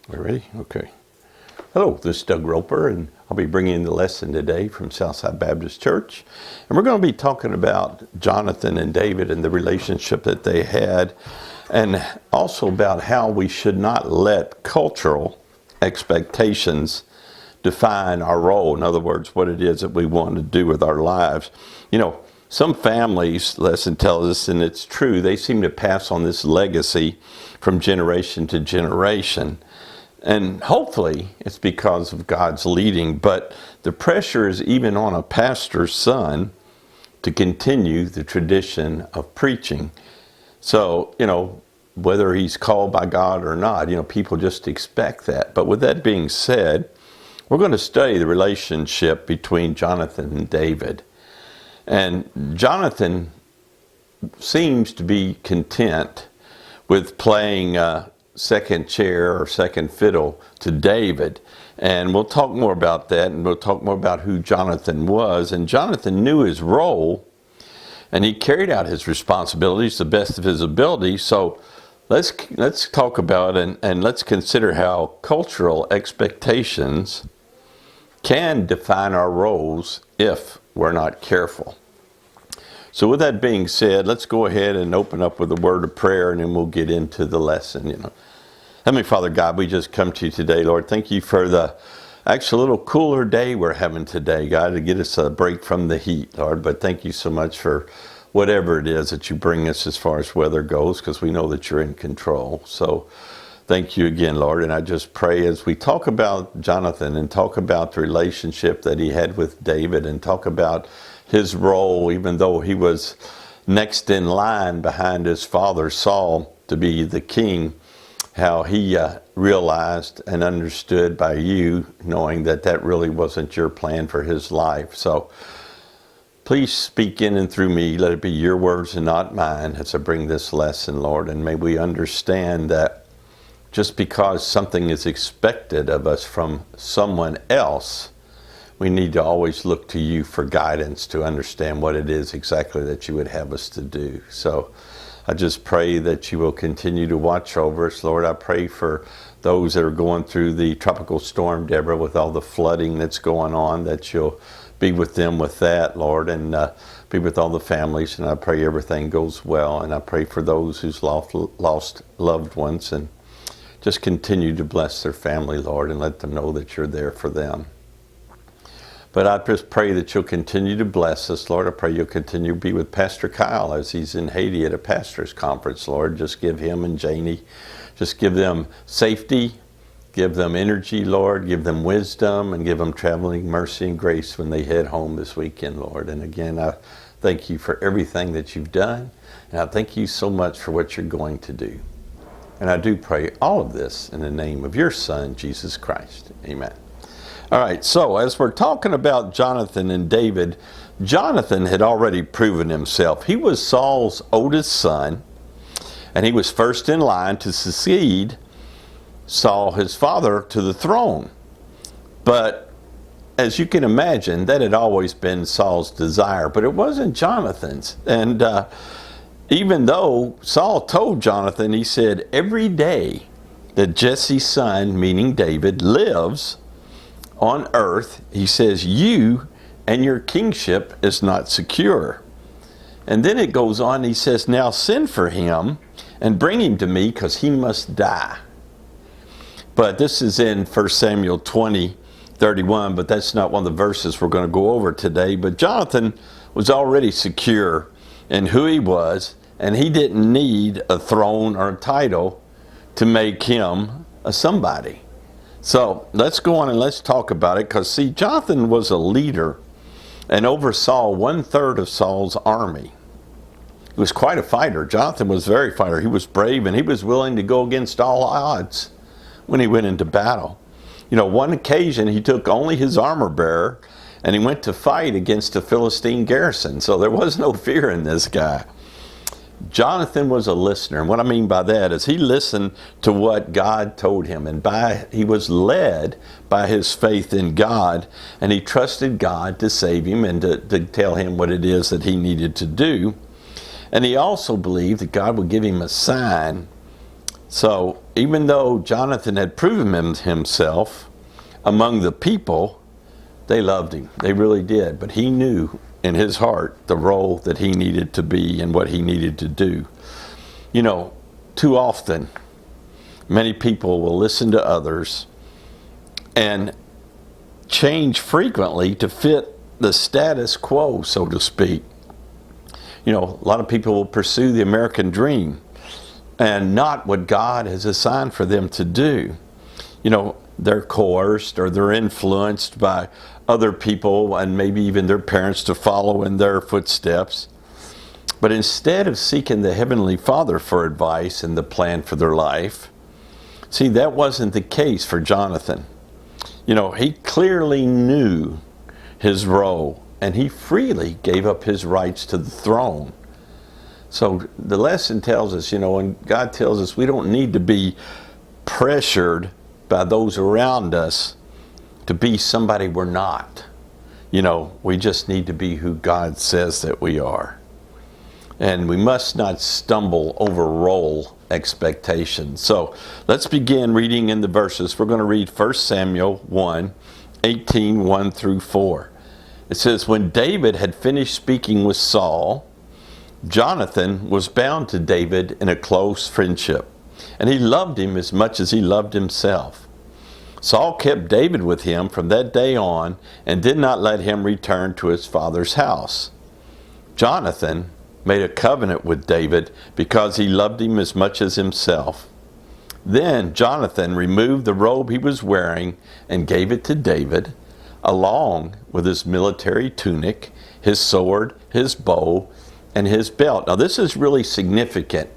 We ready? Okay. Hello, this is Doug Roper, and I'll be bringing the lesson today from Southside Baptist Church. And we're going to be talking about Jonathan and David and the relationship that they had, and also about how we should not let cultural expectations define our role. In other words, what it is that we want to do with our lives. You know, some families, lesson tells us, and it's true, they seem to pass on this legacy from generation to generation. And hopefully it's because of God's leading, but the pressure is even on a pastor's son to continue the tradition of preaching. So, whether he's called by God or not, people just expect that. But with that being said, we're going to study the relationship between Jonathan and David. And Jonathan seems to be content with playing second chair or second fiddle to David. And we'll talk more about that, and we'll talk more about who Jonathan was. And Jonathan knew his role, and he carried out his responsibilities to the best of his ability. So let's talk about and let's consider how cultural expectations can define our roles if we're not careful. So with that being said, let's go ahead and open up with a word of prayer, and then we'll get into the lesson. Heavenly Father God, we just come to you today, Lord. Thank you for the actual little cooler day we're having today, God, to get us a break from the heat, Lord. But thank you so much for whatever it is that you bring us as far as weather goes, because we know that you're in control. So thank you again, Lord. And I just pray as we talk about Jonathan and talk about the relationship that he had with David and talk about his role, even though he was next in line behind his father Saul to be the king, how he realized and understood by you, knowing that that really wasn't your plan for his life. So please speak in and through me. Let it be your words and not mine as I bring this lesson, Lord. And may we understand that just because something is expected of us from someone else, we need to always look to you for guidance to understand what it is exactly that you would have us to do. So I just pray that you will continue to watch over us, Lord. I pray for those that are going through the tropical storm, Deborah, with all the flooding that's going on, that you'll be with them with that, Lord, and be with all the families. And I pray everything goes well. And I pray for those who's lost loved ones, and just continue to bless their family, Lord, and let them know that you're there for them. But I just pray that you'll continue to bless us, Lord. I pray you'll continue to be with Pastor Kyle as he's in Haiti at a pastor's conference, Lord. Just give him and Janie, just give them safety, give them energy, Lord. Give them wisdom, and give them traveling mercy and grace when they head home this weekend, Lord. And again, I thank you for everything that you've done. And I thank you so much for what you're going to do. And I do pray all of this in the name of your Son, Jesus Christ. Amen. All right, so as we're talking about Jonathan and David, Jonathan had already proven himself. He was Saul's oldest son, and he was first in line to succeed Saul, his father, to the throne. But as you can imagine, that had always been Saul's desire, but it wasn't Jonathan's. And even though Saul told Jonathan, he said, every day that Jesse's son, meaning David, lives on earth, he says, you and your kingship is not secure. And then it goes on, he says, now send for him and bring him to me, because he must die. But this is in 1 Samuel 20:31, but that's not one of the verses we're going to go over today. But Jonathan was already secure in who he was, and he didn't need a throne or a title to make him a somebody. So let's go on and let's talk about it, because see, Jonathan was a leader and oversaw 1/3 of Saul's army. He was quite a fighter. Jonathan was very fighter. He was brave, and he was willing to go against all odds when he went into battle. One occasion he took only his armor bearer, and he went to fight against a Philistine garrison. So there was no fear in this guy. Jonathan was a listener, and what I mean by that is he listened to what God told him, and he was led by his faith in God, and he trusted God to save him and to tell him what it is that he needed to do. And he also believed that God would give him a sign. So even though Jonathan had proven himself among the people, they loved him. They really did. But he knew in his heart the role that he needed to be and what he needed to do. You know, too often, many people will listen to others and change frequently to fit the status quo, so to speak. You know, a lot of people will pursue the American dream and not what God has assigned for them to do. You know, they're coerced or they're influenced by other people and maybe even their parents to follow in their footsteps. But instead of seeking the Heavenly Father for advice and the plan for their life, see, that wasn't the case for Jonathan. You know, he clearly knew his role and he freely gave up his rights to the throne. So the lesson tells us, you know, and God tells us we don't need to be pressured by those around us to be somebody we're not. You know, we just need to be who God says that we are. And we must not stumble over role expectations. So let's begin reading in the verses. We're going to read 1 Samuel 1:18, 1 through 4. It says, when David had finished speaking with Saul, Jonathan was bound to David in a close friendship, and he loved him as much as he loved himself. Saul kept David with him from that day on and did not let him return to his father's house. Jonathan made a covenant with David because he loved him as much as himself. Then Jonathan removed the robe he was wearing and gave it to David, along with his military tunic, his sword, his bow, and his belt. Now this is really significant.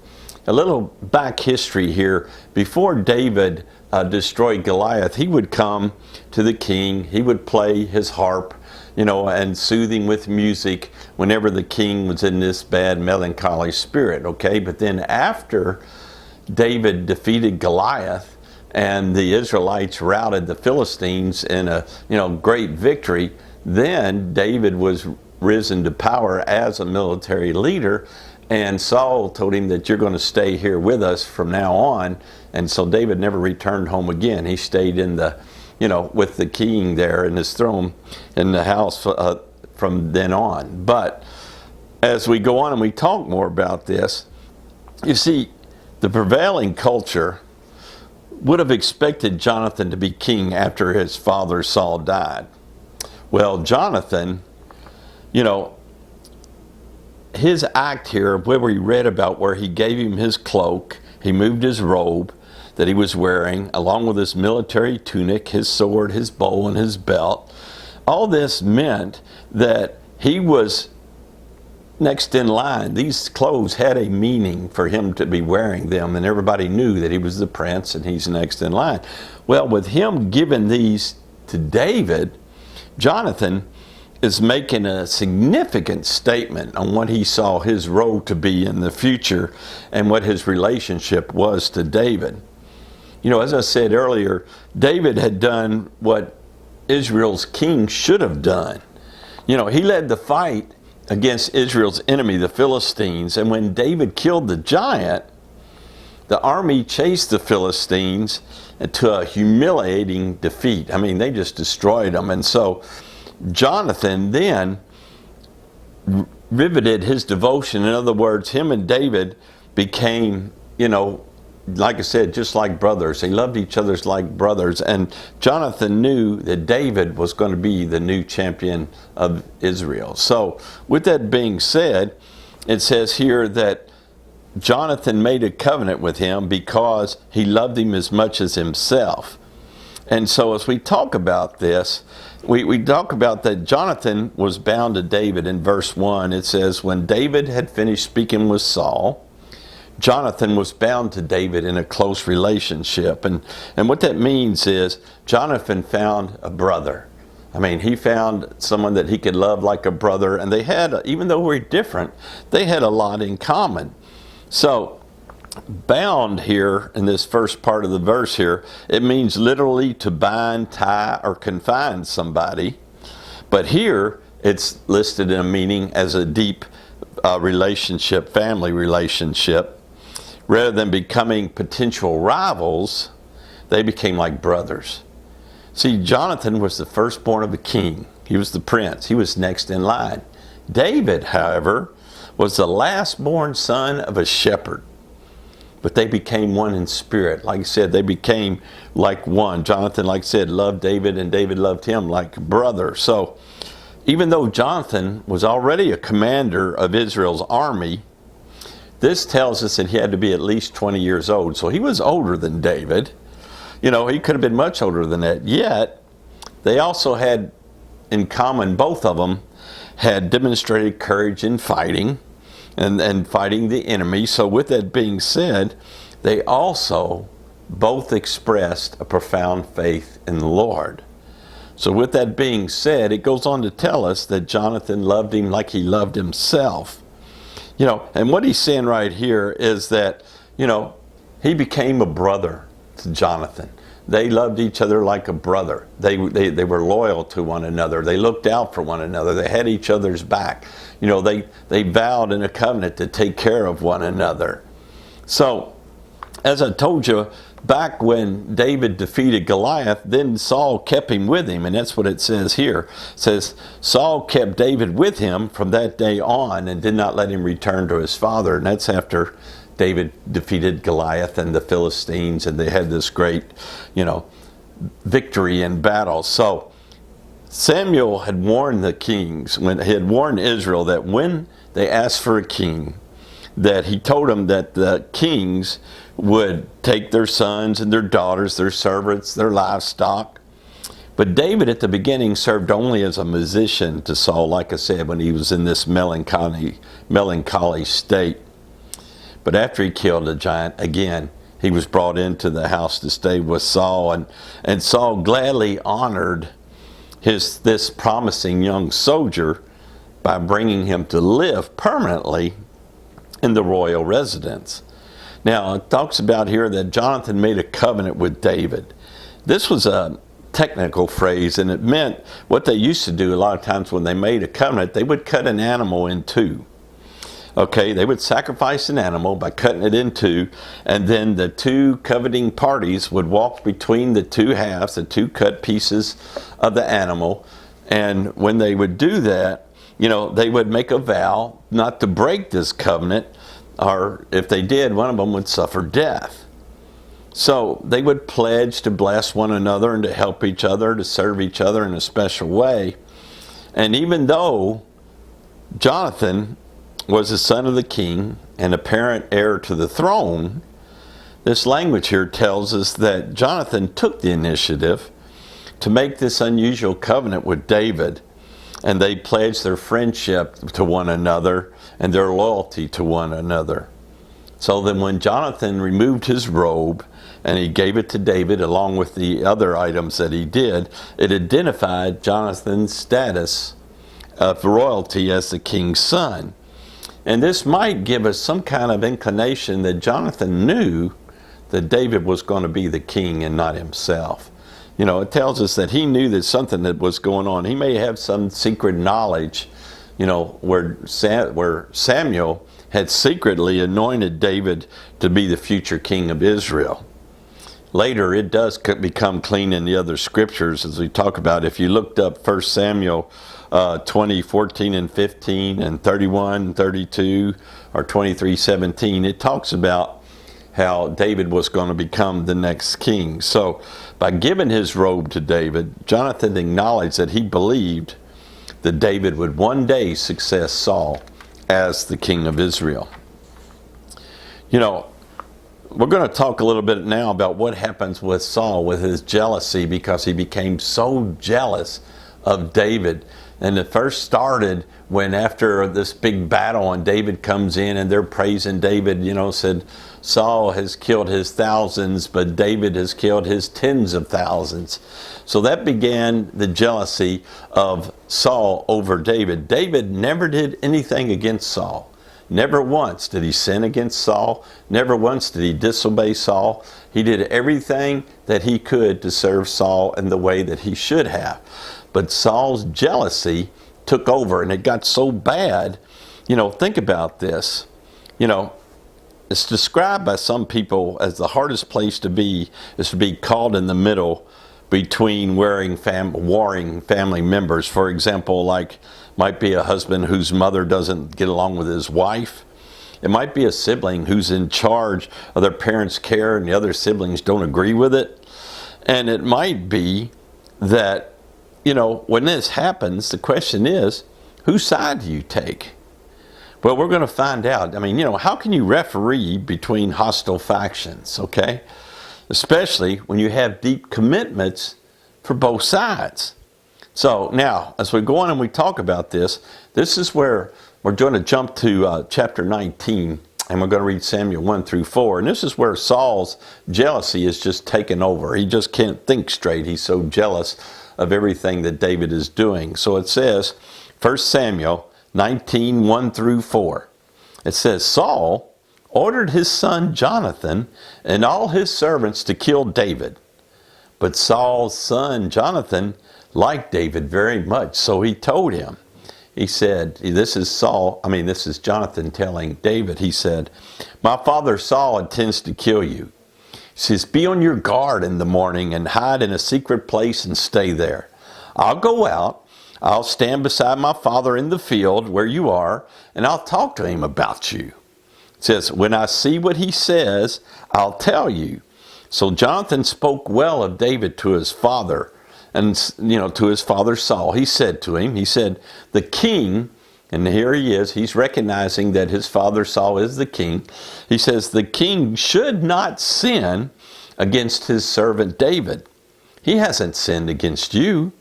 A little back history here. Before David destroyed Goliath, he would come to the king, he would play his harp, you know, and soothe him with music whenever the king was in this bad melancholy spirit, okay? But then after David defeated Goliath and the Israelites routed the Philistines in a, you know, great victory, then David was risen to power as a military leader, and Saul told him that you're going to stay here with us from now on. And so David never returned home again. He stayed in the, you know, with the king there in his throne in the house from then on. But as we go on and we talk more about this, you see, the prevailing culture would have expected Jonathan to be king after his father Saul died. Well, Jonathan, you know, his act here, where we read about where he gave him his cloak, he moved his robe that he was wearing, along with his military tunic, his sword, his bow, and his belt. All this meant that he was next in line. These clothes had a meaning for him to be wearing them, and everybody knew that he was the prince and he's next in line. Well, with him giving these to David, Jonathan is making a significant statement on what he saw his role to be in the future and what his relationship was to David. You know, as I said earlier, David had done what Israel's king should have done. You know, he led the fight against Israel's enemy, the Philistines, and when David killed the giant, the army chased the Philistines to a humiliating defeat. I mean, they just destroyed them. And so Jonathan then riveted his devotion. In other words, him and David became, you know, like I said, just like brothers. They loved each other like brothers. And Jonathan knew that David was going to be the new champion of Israel. So with that being said, it says here that Jonathan made a covenant with him because he loved him as much as himself. And so as we talk about this, we talk about that Jonathan was bound to David. In verse 1, it says, when David had finished speaking with Saul, Jonathan was bound to David in a close relationship. And what that means is Jonathan found a brother. I mean, he found someone that he could love like a brother. And they had, even though we're different, they had a lot in common. So bound here in this first part of the verse here, it means literally to bind, tie, or confine somebody. But here it's listed in a meaning as a deep relationship, family relationship. Rather than becoming potential rivals, they became like brothers. See, Jonathan was the firstborn of a king. He was the prince. He was next in line. David, however, was the last-born son of a shepherd. But they became one in spirit. Like I said, they became like one. Jonathan, like I said, loved David, and David loved him like a brother. So even though Jonathan was already a commander of Israel's army, this tells us that he had to be at least 20 years old. So he was older than David. You know, he could have been much older than that. Yet, they also had in common, both of them had demonstrated courage in fighting and fighting the enemy. So with that being said, they also both expressed a profound faith in the Lord. So with that being said, it goes on to tell us that Jonathan loved him like he loved himself. You know, and what he's saying right here is that, you know, he became a brother to Jonathan. They loved each other like a brother. They were loyal to one another. They looked out for one another. They had each other's back. You know, they vowed in a covenant to take care of one another. So, as I told you, back when David defeated Goliath, then Saul kept him with him, and that's what it says here. It says, Saul kept David with him from that day on and did not let him return to his father. And that's after David defeated Goliath and the Philistines, and they had this great, you know, victory in battle. So Samuel had warned the kings, when he had warned Israel, that when they asked for a king, that he told them that the kings would take their sons and their daughters, their servants, their livestock. But David at the beginning served only as a musician to Saul, like I said, when he was in this melancholy state. But after he killed the giant, again, he was brought into the house to stay with Saul, and Saul gladly honored this promising young soldier by bringing him to live permanently in the royal residence. Now, it talks about here that Jonathan made a covenant with David. This was a technical phrase, and it meant what they used to do a lot of times when they made a covenant, they would cut an animal in two. Okay, they would sacrifice an animal by cutting it in two, and then the two coveting parties would walk between the two halves, the two cut pieces of the animal, and when they would do that, you know, they would make a vow not to break this covenant, or if they did, one of them would suffer death. So they would pledge to bless one another and to help each other, to serve each other in a special way. And even though Jonathan was the son of the king and apparent heir to the throne, this language here tells us that Jonathan took the initiative to make this unusual covenant with David, and they pledged their friendship to one another and their loyalty to one another. So then when Jonathan removed his robe and he gave it to David along with the other items that he did, it identified Jonathan's status of royalty as the king's son. And this might give us some kind of inclination that Jonathan knew that David was going to be the king and not himself. You know, it tells us that he knew that something that was going on. He may have some secret knowledge, you know, where Samuel had secretly anointed David to be the future king of Israel. Later, it does become clean in the other scriptures, as we talk about. If you looked up 1 Samuel 20, 14 and 15, and 31, 32, or 23, 17, it talks about how David was going to become the next king. So, by giving his robe to David, Jonathan acknowledged that he believed that David would one day succeed Saul as the king of Israel. You know, we're going to talk a little bit now about what happens with Saul, with his jealousy, because he became so jealous of David. And it first started when after this big battle and David comes in and they're praising David, you know, said Saul has killed his thousands, but David has killed his tens of thousands. So that began the jealousy of Saul over David. David never did anything against Saul. Never once did he sin against Saul. Never once did he disobey Saul. He did everything that he could to serve Saul in the way that he should have. But Saul's jealousy took over, and it got so bad. You know, think about this. You know, it's described by some people as the hardest place to be is to be caught in the middle between warring family members. For example, like might be a husband whose mother doesn't get along with his wife. It might be a sibling who's in charge of their parents' care and the other siblings don't agree with it. And it might be that, when this happens, the question is, whose side do you take? Well, we're going to find out. How can you referee between hostile factions, okay? Especially when you have deep commitments for both sides. So now, as we go on and we talk about this is where we're going to jump to chapter 19, and we're going to read Samuel 1 through 4. And this is where Saul's jealousy is just taken over. He just can't think straight. He's so jealous of everything that David is doing. So it says, 1 Samuel 19, 1 through 4. It says, Saul ordered his son Jonathan and all his servants to kill David. But Saul's son Jonathan liked David very much, so he told him. He said, this is Jonathan telling David, he said, my father Saul intends to kill you. He says, be on your guard in the morning and hide in a secret place and stay there. I'll go out, I'll stand beside my father in the field where you are, and I'll talk to him about you. It says, when I see what he says, I'll tell you. So Jonathan spoke well of David to his father, and to his father Saul. He said to him, the king, and here he is, he's recognizing that his father Saul is the king. He says, the king should not sin against his servant David. He hasn't sinned against you.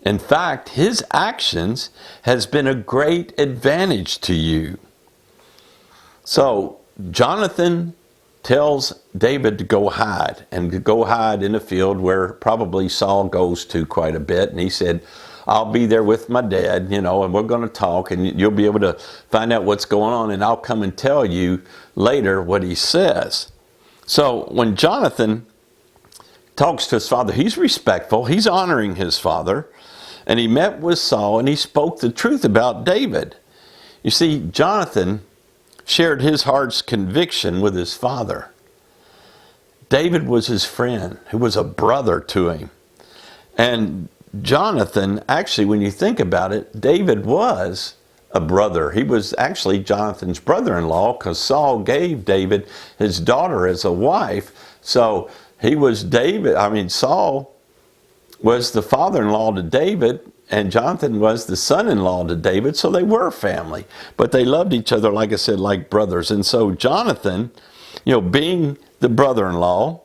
In fact, his actions has been a great advantage to you. So Jonathan tells David to go hide, and to go hide in a field where probably Saul goes to quite a bit. And he said, I'll be there with my dad, and we're going to talk, and you'll be able to find out what's going on, and I'll come and tell you later what he says. So when Jonathan talks to his father, he's respectful, he's honoring his father, and he met with Saul, and he spoke the truth about David. You see, Jonathan shared his heart's conviction with his father. David was his friend, who was a brother to him. And Jonathan, actually, when you think about it, David was a brother. He was actually Jonathan's brother-in-law, because Saul gave David his daughter as a wife. So Saul was the father-in-law to David, and Jonathan was the son-in-law to David, so they were family. But they loved each other, like I said, like brothers. And so Jonathan, being the brother-in-law,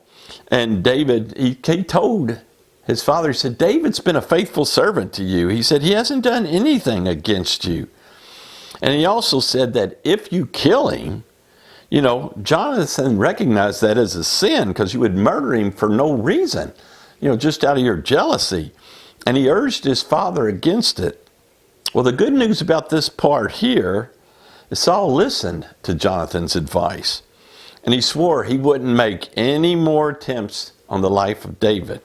and David, he told his father, he said, David's been a faithful servant to you. He said, he hasn't done anything against you. And he also said that if you kill him, Jonathan recognized that as a sin, because you would murder him for no reason, just out of your jealousy. And he urged his father against it. Well, the good news about this part here is Saul listened to Jonathan's advice. And he swore he wouldn't make any more attempts on the life of David.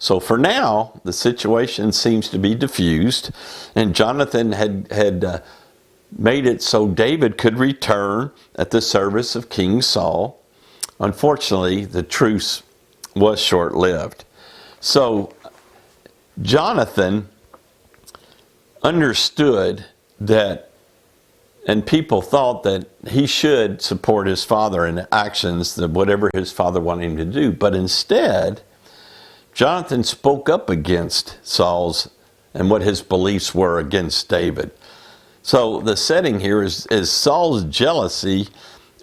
So for now, the situation seems to be diffused. And Jonathan had made it so David could return at the service of King Saul. Unfortunately, the truce was short-lived. So Jonathan understood that, and people thought that he should support his father in actions, that whatever his father wanted him to do. But instead, Jonathan spoke up against Saul's and what his beliefs were against David. So the setting here is Saul's jealousy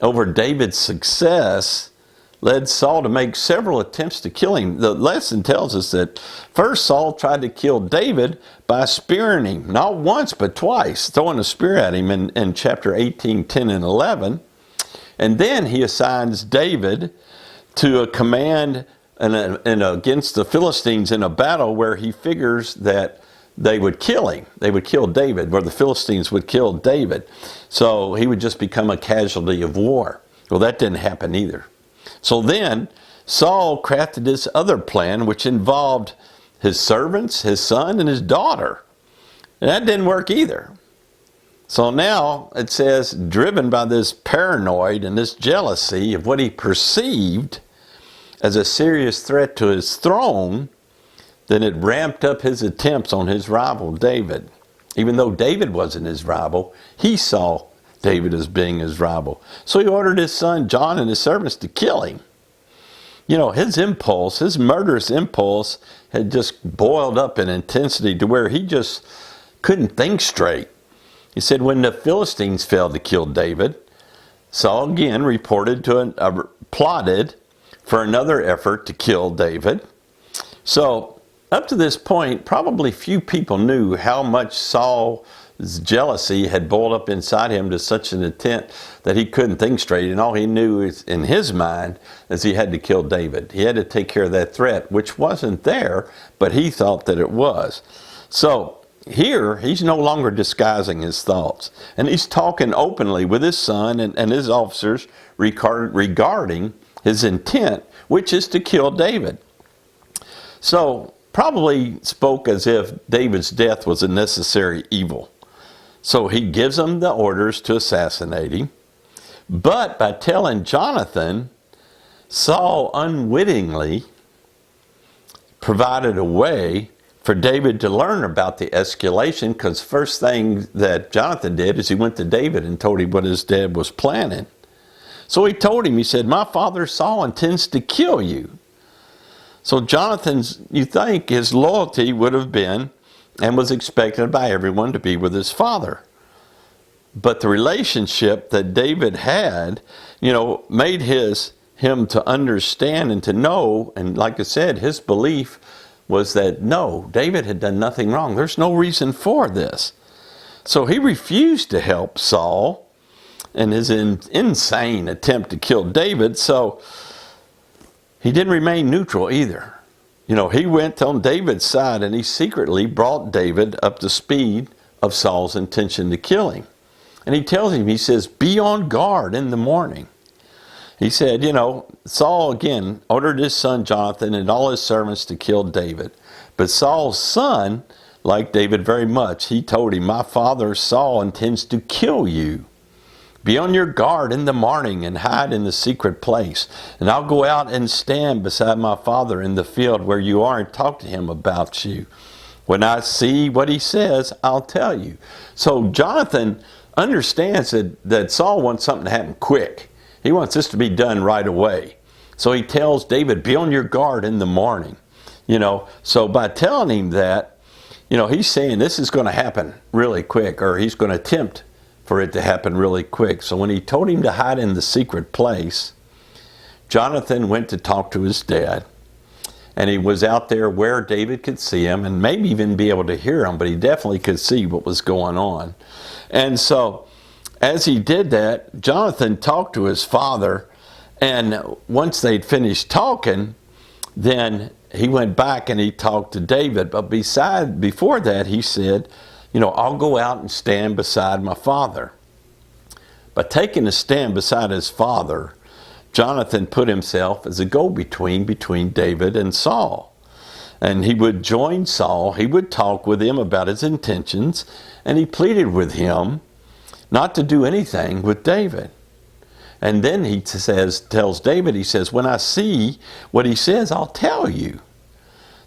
over David's success led Saul to make several attempts to kill him. The lesson tells us that first Saul tried to kill David by spearing him, not once but twice, throwing a spear at him in chapter 18, 10, and 11. And then he assigns David to a command and against the Philistines in a battle where he figures that they would kill him. They would kill David, where the Philistines would kill David. So he would just become a casualty of war. Well, that didn't happen either. So then Saul crafted this other plan, which involved his servants, his son, and his daughter. And that didn't work either. So now it says, driven by this paranoid and this jealousy of what he perceived as a serious threat to his throne, then it ramped up his attempts on his rival David. Even though David wasn't his rival, he saw David as being his rival. So he ordered his son John and his servants to kill him. You know, his impulse, his murderous impulse, had just boiled up in intensity to where he just couldn't think straight. He said when the Philistines failed to kill David, Saul again plotted for another effort to kill David. So up to this point, probably few people knew how much Saul's jealousy had boiled up inside him to such an intent that he couldn't think straight. And all he knew is, in his mind, is he had to kill David. He had to take care of that threat, which wasn't there, but he thought that it was. So here, he's no longer disguising his thoughts. And he's talking openly with his son and his officers regarding his intent, which is to kill David. So probably spoke as if David's death was a necessary evil. So he gives them the orders to assassinate him. But by telling Jonathan, Saul unwittingly provided a way for David to learn about the escalation, because first thing that Jonathan did is he went to David and told him what his dad was planning. So he told him, he said, my father Saul intends to kill you. So Jonathan's, you think, his loyalty would have been and was expected by everyone to be with his father. But the relationship that David had, you know, made him to understand and to know, and like I said, his belief was that no, David had done nothing wrong. There's no reason for this. So he refused to help Saul in his insane attempt to kill David. So he didn't remain neutral either. You know, he went on David's side and he secretly brought David up to speed of Saul's intention to kill him. And he tells him, he says, be on guard in the morning. He said, you know, Saul again ordered his son Jonathan and all his servants to kill David. But Saul's son liked David very much. He told him, my father Saul intends to kill you. Be on your guard in the morning and hide in the secret place. And I'll go out and stand beside my father in the field where you are and talk to him about you. When I see what he says, I'll tell you. So Jonathan understands that Saul wants something to happen quick. He wants this to be done right away. So he tells David, be on your guard in the morning. You know, so by telling him that, you know, he's saying this is going to happen really quick, or he's going to attempt for it to happen really quick. So when he told him to hide in the secret place, Jonathan went to talk to his dad. And he was out there where David could see him and maybe even be able to hear him, but he definitely could see what was going on. And so as he did that, Jonathan talked to his father, and once they'd finished talking, then he went back and he talked to David. But before that, he said, you know, I'll go out and stand beside my father. By taking a stand beside his father, Jonathan put himself as a go-between between David and Saul. And he would join Saul, he would talk with him about his intentions, and he pleaded with him not to do anything with David. And then he tells David, he says, when I see what he says, I'll tell you.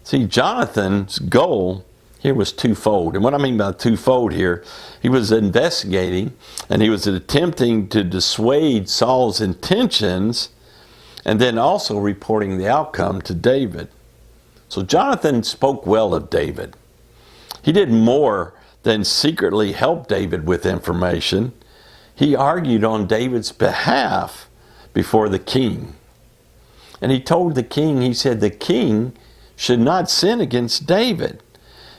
See, Jonathan's goal here was twofold. And what I mean by twofold here, he was investigating and he was attempting to dissuade Saul's intentions and then also reporting the outcome to David. So Jonathan spoke well of David. He did more than secretly help David with information. He argued on David's behalf before the king. And he told the king, he said, the king should not sin against David.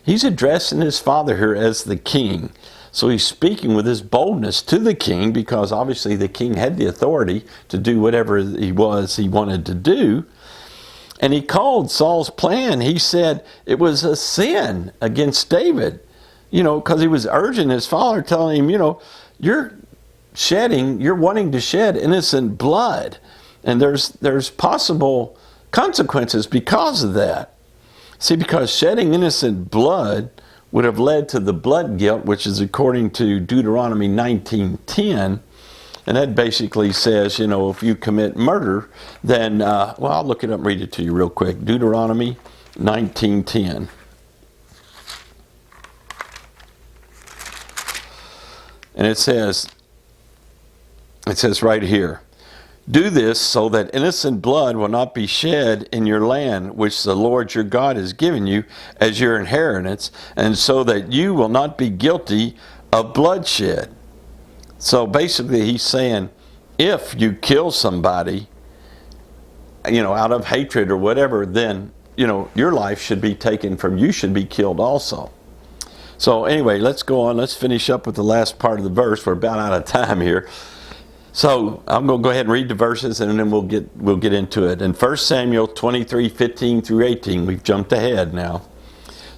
He's addressing his father here as the king. So he's speaking with his boldness to the king, because obviously the king had the authority to do whatever he wanted to do. And he called Saul's plan, he said it was a sin against David. You know, because he was urging his father, telling him, you know, you're wanting to shed innocent blood. And there's possible consequences because of that. See, because shedding innocent blood would have led to the blood guilt, which is according to Deuteronomy 19:10. And that basically says, if you commit murder, then, I'll look it up and read it to you real quick. Deuteronomy 19:10. And it says right here, do this so that innocent blood will not be shed in your land, which the Lord your God has given you as your inheritance, and so that you will not be guilty of bloodshed. So basically he's saying, if you kill somebody, out of hatred or whatever, then, your life should be taken from you, should be killed also. So anyway, let's go on. Let's finish up with the last part of the verse. We're about out of time here. So I'm going to go ahead and read the verses, and then we'll get into it. In 1 Samuel 23:15 through 18, we've jumped ahead now.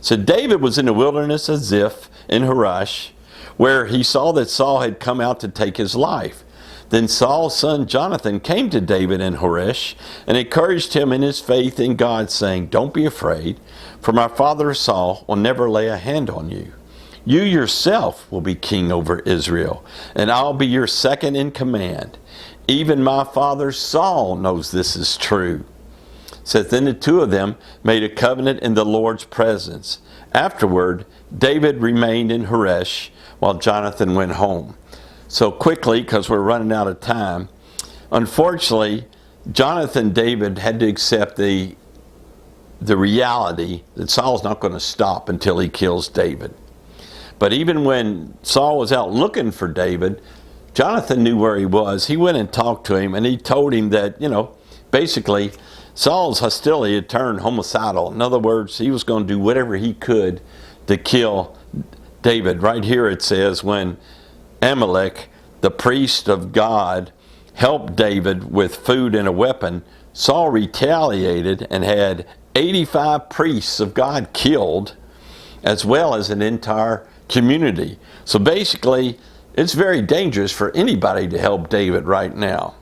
So David was in the wilderness of Ziph in Horesh, where he saw that Saul had come out to take his life. Then Saul's son Jonathan came to David in Horesh and encouraged him in his faith in God, saying, don't be afraid, for my father Saul will never lay a hand on you. You yourself will be king over Israel, and I'll be your second in command. Even my father Saul knows this is true. So then the two of them made a covenant in the Lord's presence. Afterward, David remained in Horesh while Jonathan went home. So quickly, because we're running out of time, unfortunately, Jonathan and David had to accept the reality that Saul's not going to stop until he kills David. But even when Saul was out looking for David, Jonathan knew where he was. He went and talked to him, and he told him that, basically Saul's hostility had turned homicidal. In other words, he was going to do whatever he could to kill David. Right here it says, when Amalek, the priest of God, helped David with food and a weapon, Saul retaliated and had 85 priests of God killed, as well as an entire community. So basically, it's very dangerous for anybody to help David right now.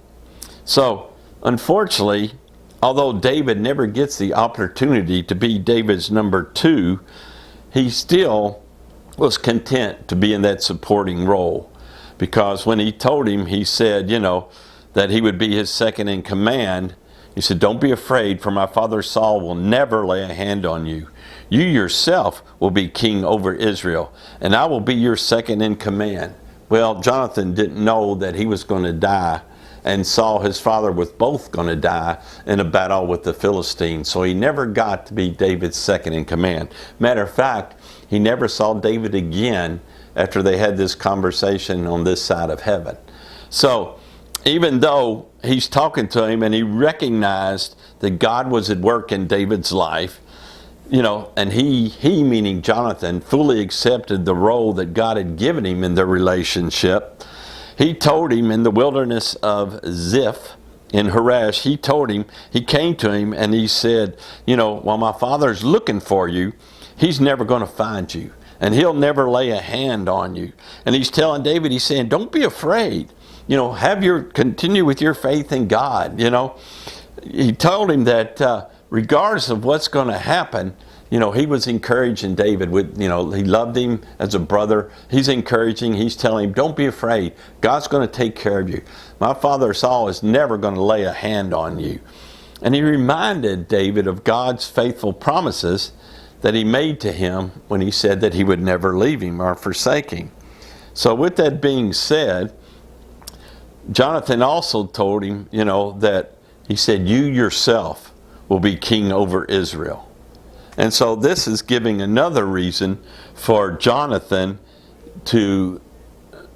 So, unfortunately, although David never gets the opportunity to be David's number 2, he still was content to be in that supporting role. Because when he told him, he said, that he would be his second in command, he said, don't be afraid, for my father Saul will never lay a hand on you. You yourself will be king over Israel, and I will be your second in command. Well, Jonathan didn't know that he was going to die, and Saul, his father, was both going to die in a battle with the Philistines. So he never got to be David's second in command. Matter of fact, he never saw David again after they had this conversation on this side of heaven. So even though he's talking to him and he recognized that God was at work in David's life, and he meaning Jonathan, fully accepted the role that God had given him in their relationship. He told him in the wilderness of Ziph in Horesh, he came to him and he said, while my father's looking for you, he's never going to find you, and he'll never lay a hand on you. And he's telling David, he's saying, don't be afraid. Continue with your faith in God. He told him that regardless of what's going to happen, he was encouraging David with, he loved him as a brother. He's encouraging, he's telling him, don't be afraid. God's going to take care of you. My father Saul is never going to lay a hand on you. And he reminded David of God's faithful promises that he made to him when he said that he would never leave him or forsake him. So with that being said, Jonathan also told him, that he said, you yourself will be king over Israel. And so this is giving another reason for Jonathan to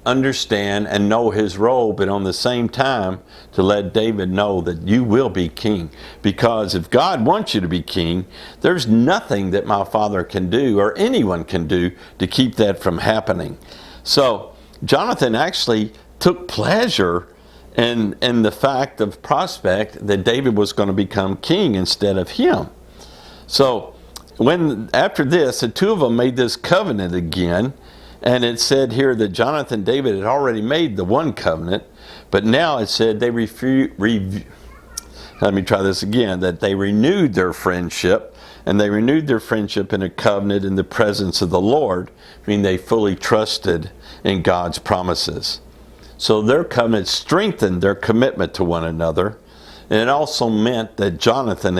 understand and know his role, but on the same time to let David know that you will be king. Because if God wants you to be king, there's nothing that my father can do or anyone can do to keep that from happening. So Jonathan actually took pleasure in the fact of prospect that David was going to become king instead of him. So after this, the two of them made this covenant again, and it said here that Jonathan and David had already made the one covenant, but now it said they that they renewed their friendship, And they renewed their friendship in a covenant in the presence of the Lord, meaning they fully trusted in God's promises. So their covenant strengthened their commitment to one another. And it also meant that Jonathan